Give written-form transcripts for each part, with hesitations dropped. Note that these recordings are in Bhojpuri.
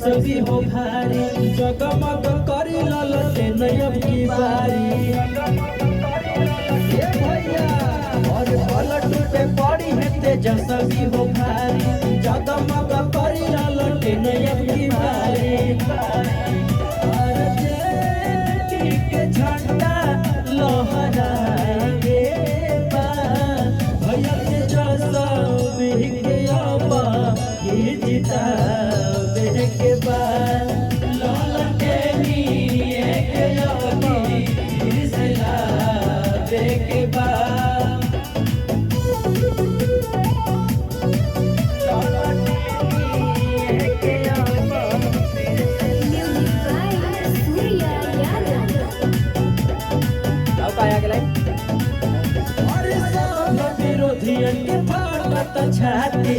जसवी हो भारी जगमग करी ललटे नयब की बारी ये भैया और पलट पे पड़ी है तेजस्वी हो भारी जगमग करी ललटे नयब की बारी और जेठी के झंडा लहराए भैया तेजस्वी के अबा ये जितावे के बाद ललटे नीए के अबी जिलावे के बाद छाती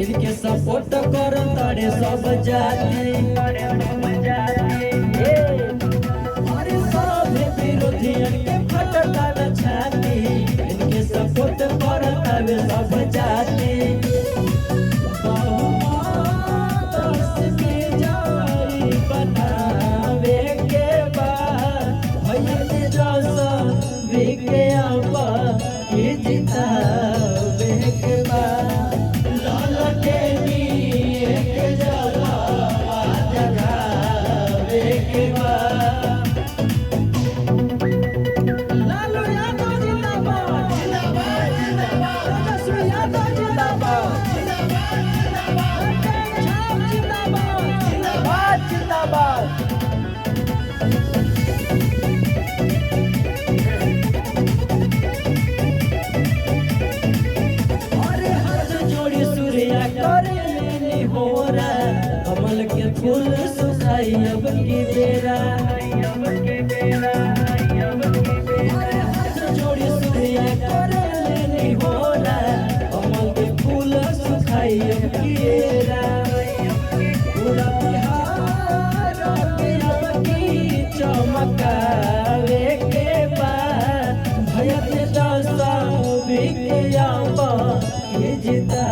इनके सपोर्ट कर तारे सब जाति अरे सब विरोधियन के फटता न छाती इनके सपोर्ट कर तारे सब जाति बनावे के बाद भैया तेजस्वी के अबा ये जितावे के बाद कमल के फूल सुखाई अब की बेरा जोड़ी सूर्या करे हो कमल के फूल सुखाई अब की बेरा पूरा बिहार की चमकावे के बाद भैया तेजस्वी के अबा ये जिता